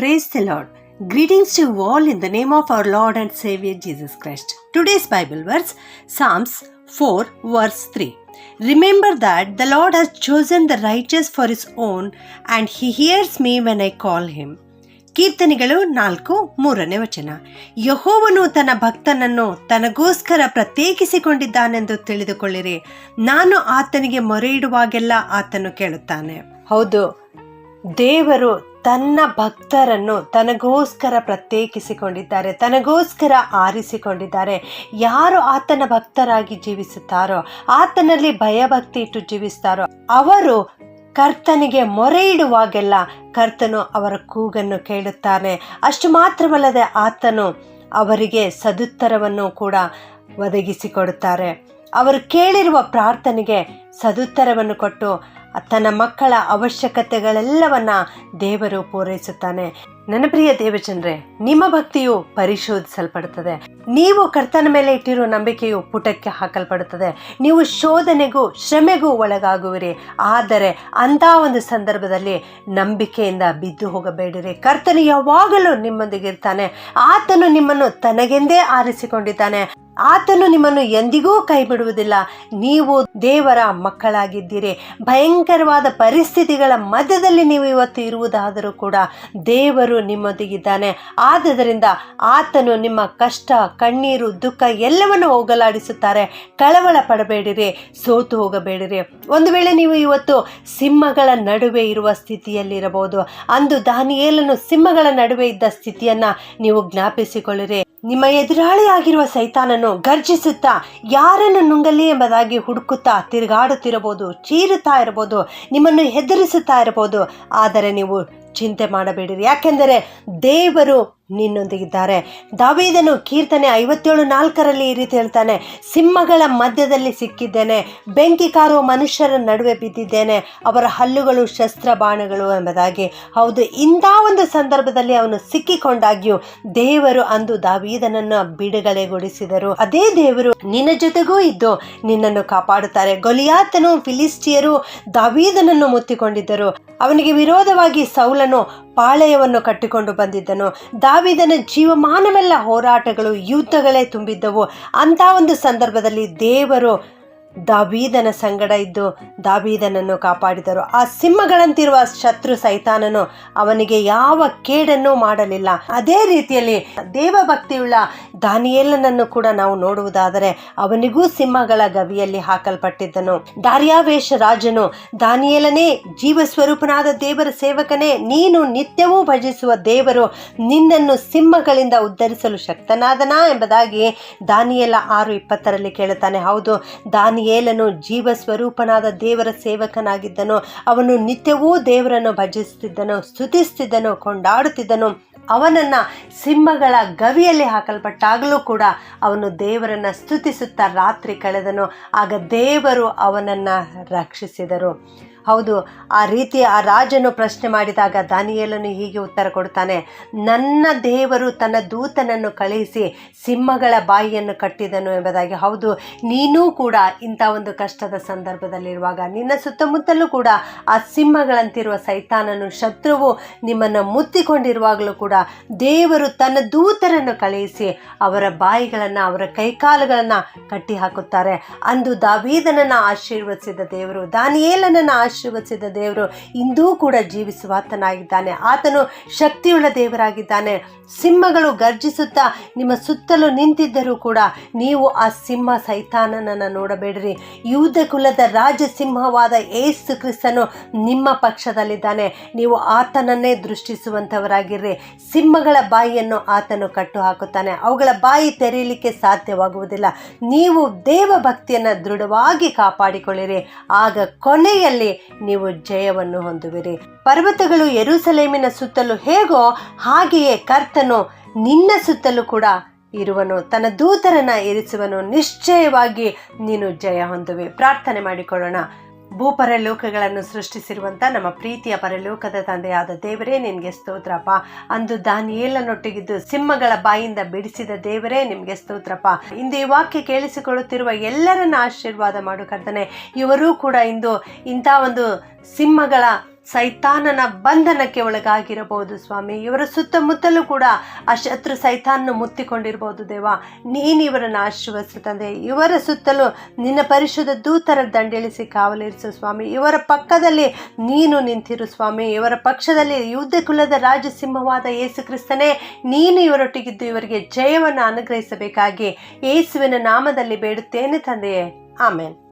Praise the Lord. Greetings to you all in the name of our Lord and Savior Jesus Christ. Today's Bible verse, Psalms 4 verse 3. Remember that the Lord has chosen the righteous for his own and he hears me when I call him. ಕೀರ್ತನೆಗಳು 4:3 ಯೆಹೋವನು ತನ್ನ ಭಕ್ತನನ್ನು ತನಗೋಸ್ಕರ ಪ್ರತ್ಯೇಕಿಸಿಕೊಂಡಿದ್ದಾನೆಂದು ತಿಳಿದುಕೊಳ್ಳಿರಿ. ನಾನು ಆತನಿಗೆ ಮೊರೆಯಿಡುವಾಗೆಲ್ಲ ಆತನು ಕೇಳುತ್ತಾನೆ. ಹೌದು, ದೇವರು ತನ್ನ ಭಕ್ತರನ್ನು ತನಗೋಸ್ಕರ ಪ್ರತ್ಯೇಕಿಸಿಕೊಂಡಿದ್ದಾರೆ, ತನಗೋಸ್ಕರ ಆರಿಸಿಕೊಂಡಿದ್ದಾರೆ. ಯಾರು ಆತನ ಭಕ್ತರಾಗಿ ಜೀವಿಸುತ್ತಾರೋ, ಆತನಲ್ಲಿ ಭಯಭಕ್ತಿ ಇಟ್ಟು ಜೀವಿಸ್ತಾರೋ, ಅವರು ಕರ್ತನಿಗೆ ಮೊರೆ ಇಡುವಾಗೆಲ್ಲ ಕರ್ತನು ಅವರ ಕೂಗನ್ನು ಕೇಳುತ್ತಾನೆ. ಅಷ್ಟು ಮಾತ್ರವಲ್ಲದೆ ಆತನು ಅವರಿಗೆ ಸದುತ್ತರವನ್ನು ಕೂಡ ಒದಗಿಸಿಕೊಡುತ್ತಾರೆ. ಅವರು ಕೇಳಿರುವ ಪ್ರಾರ್ಥನೆಗೆ ಸದುತ್ತರವನ್ನು ಕೊಟ್ಟು ತನ್ನ ಮಕ್ಕಳ ಅವಶ್ಯಕತೆಗಳೆಲ್ಲವನ್ನ ದೇವರು ಪೂರೈಸುತ್ತಾನೆ. ನನ್ನ ಪ್ರಿಯ ದೇವಜನರೇ, ನಿಮ್ಮ ಭಕ್ತಿಯು ಪರಿಶೋಧಿಸಲ್ಪಡುತ್ತದೆ. ನೀವು ಕರ್ತನ ಮೇಲೆ ಇಟ್ಟಿರುವ ನಂಬಿಕೆಯು ಪುಟಕ್ಕೆ ಹಾಕಲ್ಪಡುತ್ತದೆ. ನೀವು ಶೋಧನೆಗೂ ಶ್ರಮೆಗೂ ಒಳಗಾಗುವಿರಿ. ಆದರೆ ಅಂಥ ಒಂದು ಸಂದರ್ಭದಲ್ಲಿ ನಂಬಿಕೆಯಿಂದ ಬಿದ್ದು ಹೋಗಬೇಡಿರಿ. ಕರ್ತನು ಯಾವಾಗಲೂ ನಿಮ್ಮೊಂದಿಗೆ ಇರ್ತಾನೆ. ಆತನು ನಿಮ್ಮನ್ನು ತನಗೆಂದೇ ಆರಿಸಿಕೊಂಡಿದ್ದಾನೆ. ಆತನು ನಿಮ್ಮನ್ನು ಎಂದಿಗೂ ಕೈ ಬಿಡುವುದಿಲ್ಲ. ನೀವು ದೇವರ ಮಕ್ಕಳಾಗಿದ್ದೀರಿ. ಭಯಂಕರವಾದ ಪರಿಸ್ಥಿತಿಗಳ ಮಧ್ಯದಲ್ಲಿ ನೀವು ಇವತ್ತು ಇರುವುದಾದರೂ ಕೂಡ ದೇವರು ನಿಮ್ಮೊಂದಿಗಿದ್ದಾನೆ. ಆದುದರಿಂದ ಆತನು ನಿಮ್ಮ ಕಷ್ಟ, ಕಣ್ಣೀರು, ದುಃಖ ಎಲ್ಲವನ್ನು ಹೋಗಲಾಡಿಸುತ್ತಾರೆ. ಕಳವಳ ಪಡಬೇಡಿರಿ, ಸೋತು ಹೋಗಬೇಡಿರಿ. ಒಂದು ವೇಳೆ ನೀವು ಇವತ್ತು ಸಿಂಹಗಳ ನಡುವೆ ಇರುವ ಸ್ಥಿತಿಯಲ್ಲಿರಬಹುದು. ಅಂದು ದಾನಿಯೇಲನು ಸಿಂಹಗಳ ನಡುವೆ ಇದ್ದ ಸ್ಥಿತಿಯನ್ನ ನೀವು ಜ್ಞಾಪಿಸಿಕೊಳ್ಳಿರಿ. ನಿಮ್ಮ ಎದುರಾಳಿಯಾಗಿರುವ ಸೈತಾನನು ಗರ್ಜಿಸುತ್ತಾ ಯಾರನ್ನು ನುಂಗಲಿ ಎಂಬುದಾಗಿ ಹುಡುಕುತ್ತಾ ತಿರುಗಾಡುತ್ತಿರಬಹುದು, ಚೀರುತ್ತಾ ಇರಬಹುದು, ನಿಮ್ಮನ್ನು ಹೆದರಿಸುತ್ತಾ ಇರಬಹುದು. ಆದರೆ ನೀವು ಚಿಂತೆ ಮಾಡಬೇಡಿರಿ, ಯಾಕೆಂದರೆ ದೇವರು ನಿನ್ನೊಂದಿಗಿದ್ದಾರೆ. ದಾವೀದನು ಕೀರ್ತನೆ 57:4 ಈ ರೀತಿ ಹೇಳ್ತಾನೆ, ಸಿಂಹಗಳ ಮಧ್ಯದಲ್ಲಿ ಸಿಕ್ಕಿದ್ದೇನೆ, ಬೆಂಕಿ ಕಾರುವ ಮನುಷ್ಯರ ನಡುವೆ ಬಿದ್ದಿದ್ದೇನೆ, ಅವರ ಹಲ್ಲುಗಳು ಶಸ್ತ್ರ ಬಾಣಗಳು ಎಂಬುದಾಗಿ. ಹೌದು, ಇಂಥ ಒಂದು ಸಂದರ್ಭದಲ್ಲಿ ಅವನು ಸಿಕ್ಕಿಕೊಂಡಾಗ್ಯೂ ದೇವರು ಅಂದು ದಾವೀದನನ್ನು ಬಿಡುಗಡೆಗೊಳಿಸಿದರು. ಅದೇ ದೇವರು ನಿನ್ನ ಜೊತೆಗೂ ಇದ್ದು ನಿನ್ನನ್ನು ಕಾಪಾಡುತ್ತಾರೆ. ಗೊಲಿಯಾತನು, ಫಿಲಿಸ್ಟಿಯರು ದಾವೀದನನ್ನು ಮುತ್ತಿಕೊಂಡಿದ್ದರು. ಅವನಿಗೆ ವಿರೋಧವಾಗಿ ಸೌಲನು ಪಾಳೆಯವನ್ನು ಕಟ್ಟಿಕೊಂಡು ಬಂದಿದ್ದನು. ದಾವೀದನ ಜೀವಮಾನವೆಲ್ಲ ಹೋರಾಟಗಳು, ಯುದ್ಧಗಳೇ ತುಂಬಿದ್ದವು. ಅಂಥ ಒಂದು ಸಂದರ್ಭದಲ್ಲಿ ದೇವರು ದಾವೀದನ ಸಂಗಡ ಇದ್ದು ದಾವೀದನನ್ನು ಕಾಪಾಡಿದರು. ಆ ಸಿಂಹಗಳಂತಿರುವ ಶತ್ರು ಸೈತಾನನು ಅವನಿಗೆ ಯಾವ ಕೇಡನ್ನು ಮಾಡಲಿಲ್ಲ. ಅದೇ ರೀತಿಯಲ್ಲಿ ದೇವಭಕ್ತಿಯುಳ್ಳ ದಾನಿಯೇಲನನ್ನು ಕೂಡ ನಾವು ನೋಡುವುದಾದರೆ ಅವನಿಗೂ ಸಿಂಹಗಳ ಗವಿಯಲ್ಲಿ ಹಾಕಲ್ಪಟ್ಟಿದ್ದನು. ದಾರ್ಯಾವೇಶ ರಾಜನು, ದಾನಿಯೇಲನೇ, ಜೀವಸ್ವರೂಪನಾದ ದೇವರ ಸೇವಕನೇ, ನೀನು ನಿತ್ಯವೂ ಭಜಿಸುವ ದೇವರು ನಿನ್ನನ್ನು ಸಿಂಹಗಳಿಂದ ಉದ್ಧರಿಸಲು ಶಕ್ತನಾದನಾ ಎಂಬುದಾಗಿ ದಾನಿಯೇಲ 6:20 ಕೇಳುತ್ತಾನೆ. ಹೌದು, ದಾನಿಯೇಲನು ಜೀವ ಸ್ವರೂಪನಾದ ದೇವರ ಸೇವಕನಾಗಿದ್ದನು. ಅವನು ನಿತ್ಯವೂ ದೇವರನ್ನು ಭಜಿಸುತ್ತಿದ್ದನು, ಸ್ತುತಿಸುತ್ತಿದ್ದನು, ಕೊಂಡಾಡುತ್ತಿದ್ದನು. ಅವನನ್ನು ಸಿಂಹಗಳ ಗವಿಯಲ್ಲಿ ಹಾಕಲ್ಪಟ್ಟಾಗಲೂ ಕೂಡ ಅವನು ದೇವರನ್ನು ಸ್ತುತಿಸುತ್ತಾ ರಾತ್ರಿ ಕಳೆದನು. ಆಗ ದೇವರು ಅವನನ್ನು ರಕ್ಷಿಸಿದರು. ಹೌದು, ಆ ರೀತಿ ಆ ರಾಜನು ಪ್ರಶ್ನೆ ಮಾಡಿದಾಗ ದಾನಿಯೇಲನು ಹೀಗೆ ಉತ್ತರ ಕೊಡ್ತಾನೆ, ನನ್ನ ದೇವರು ತನ್ನ ದೂತನನ್ನು ಕಳುಹಿಸಿ ಸಿಂಹಗಳ ಬಾಯಿಯನ್ನು ಕಟ್ಟಿದನು ಎಂಬುದಾಗಿ. ಹೌದು, ನೀನೂ ಕೂಡ ಇಂಥ ಒಂದು ಕಷ್ಟದ ಸಂದರ್ಭದಲ್ಲಿರುವಾಗ ನಿನ್ನ ಸುತ್ತಮುತ್ತಲೂ ಕೂಡ ಆ ಸಿಂಹಗಳಂತಿರುವ ಸೈತಾನನು, ಶತ್ರುವು ನಿಮ್ಮನ್ನು ಮುತ್ತಿಕೊಂಡಿರುವಾಗಲೂ ಕೂಡ ದೇವರು ತನ್ನ ದೂತರನ್ನು ಕಳುಹಿಸಿ ಅವರ ಬಾಯಿಗಳನ್ನು, ಅವರ ಕೈಕಾಲುಗಳನ್ನು ಕಟ್ಟಿ ಹಾಕುತ್ತಾರೆ. ಅಂದು ದಾವೀದನನ್ನು ಆಶೀರ್ವದಿಸಿದ ದೇವರು, ದಾನಿಯೇಲನನ್ನು ಆಶೀರ್ವದಿಸಿದ ದೇವರು ಇಂದೂ ಕೂಡ ಜೀವಿಸುವಾತನಾಗಿದ್ದಾನೆ. ಆತನು ಶಕ್ತಿಯುಳ್ಳ ದೇವರಾಗಿದ್ದಾನೆ. ಸಿಂಹಗಳು ಗರ್ಜಿಸುತ್ತಾ ನಿಮ್ಮ ಸುತ್ತಲೂ ನಿಂತಿದ್ದರೂ ಕೂಡ ನೀವು ಆ ಸಿಂಹ ಸೈತಾನನನ್ನು ನೋಡಬೇಡಿರಿ. ಯೂದ ಕುಲದ ರಾಜಸಿಂಹವಾದ ಯೇಸು ಕ್ರಿಸ್ತನು ನಿಮ್ಮ ಪಕ್ಷದಲ್ಲಿದ್ದಾನೆ. ನೀವು ಆತನನ್ನೇ ದೃಷ್ಟಿಸುವಂಥವರಾಗಿರ್ರಿ. ಸಿಂಹಗಳ ಬಾಯಿಯನ್ನು ಆತನು ಕಟ್ಟು ಹಾಕುತ್ತಾನೆ. ಅವುಗಳ ಬಾಯಿ ತೆರೆಯಲಿಕ್ಕೆ ಸಾಧ್ಯವಾಗುವುದಿಲ್ಲ. ನೀವು ದೇವಭಕ್ತಿಯನ್ನು ದೃಢವಾಗಿ ಕಾಪಾಡಿಕೊಳ್ಳಿರಿ. ಆಗ ಕೊನೆಯಲ್ಲಿ ನೀವು ಜಯವನ್ನು ಹೊಂದುವಿರಿ. ಪರ್ವತಗಳು ಯೆರೂಸಲೇಮಿನ ಸುತ್ತಲೂ ಹೇಗೋ ಹಾಗೆಯೇ ಕರ್ತನು ನಿನ್ನ ಸುತ್ತಲೂ ಕೂಡ ಇರುವನು, ತನ್ನ ದೂತರನ್ನು ಇರಿಸುವನು. ನಿಶ್ಚಯವಾಗಿ ನೀನು ಜಯ ಹೊಂದುವೆ. ಪ್ರಾರ್ಥನೆ ಮಾಡಿಕೊಳ್ಳೋಣ. ಭೂಪರಲೋಕಗಳನ್ನು ಸೃಷ್ಟಿಸಿರುವಂಥ ನಮ್ಮ ಪ್ರೀತಿಯ ಪರಲೋಕದ ತಂದೆಯಾದ ದೇವರೇ, ನಿನಗೆ ಸ್ತೋತ್ರಪ್ಪ. ಅಂದು ದಾನಿಯೇಲನೊಟ್ಟಿಗಿದ್ದು ಸಿಂಹಗಳ ಬಾಯಿಂದ ಬಿಡಿಸಿದ ದೇವರೇ, ನಿಮಗೆ ಸ್ತೋತ್ರಪ್ಪ. ಇಂದು ಈ ವಾಕ್ಯ ಕೇಳಿಸಿಕೊಳ್ಳುತ್ತಿರುವ ಎಲ್ಲರನ್ನ ಆಶೀರ್ವಾದ ಮಾಡು ಕರ್ತನೆ. ಇವರೂ ಕೂಡ ಇಂದು ಇಂಥ ಒಂದು ಸಿಂಹಗಳ ಸೈತಾನನ ಬಂಧನಕ್ಕೆ ಒಳಗಾಗಿರಬಹುದು ಸ್ವಾಮಿ. ಇವರ ಸುತ್ತಮುತ್ತಲೂ ಕೂಡ ಆ ಶತ್ರು ಸೈತಾನನ್ನು ಮುತ್ತಿಕೊಂಡಿರ್ಬೋದು ದೇವ. ನೀನು ಇವರನ್ನು ಆಶೀರ್ವದಿಸು ತಂದೆ. ಇವರ ಸುತ್ತಲೂ ನಿನ್ನ ಪರಿಶುದ್ಧ ದೂತರ ದಂಡೆಳಿಸಿ ಕಾವಲಿರಿಸು ಸ್ವಾಮಿ. ಇವರ ಪಕ್ಕದಲ್ಲಿ ನೀನು ನಿಂತಿರು ಸ್ವಾಮಿ. ಇವರ ಪಕ್ಷದಲ್ಲಿ ಯುದ್ಧ ಕುಲದ ರಾಜಸಿಂಹವಾದ ಯೇಸು ಕ್ರಿಸ್ತನೇ, ನೀನು ಇವರೊಟ್ಟಿಗಿದ್ದು ಇವರಿಗೆ ಜಯವನ್ನು ಅನುಗ್ರಹಿಸಬೇಕಾಗಿ ಯೇಸುವಿನ ನಾಮದಲ್ಲಿ ಬೇಡುತ್ತೇನೆ ತಂದೆಯೇ. ಆಮೇನ್.